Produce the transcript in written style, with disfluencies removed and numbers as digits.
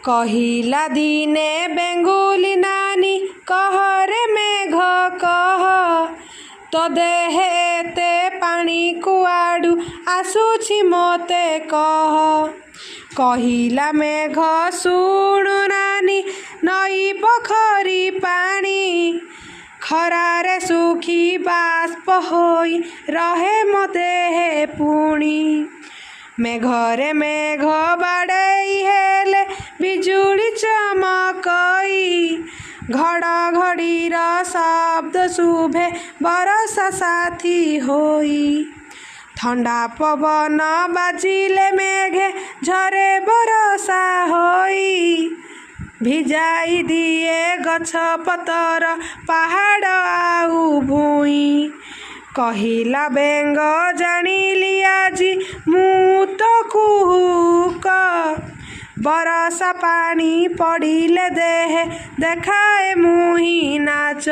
कहिला दिने बेंगुली नानी कहरे मेघ कह तो देहे एते पानी कुआडू आसुछि मोते कह। कहिला मेघ शुणु नानी नई पोखरी पानी खरारे सुखी बाष्प होई रहे मो देहे पुणी। मेघरे मेघ बाड़ई हेले बिजुली चमकई घड़घड़ीर शब्द शुभे बरसा साथी होई। ठंडा पवन बाजिले मेघे झरे बरसा होई भिजाई दिए गछ पतर पहाड़ आउ भूई। कहिला बेंग जानिली आजी मु तो कुहुक बरसा पानी पड़िले देहे देखाए मुही नाच।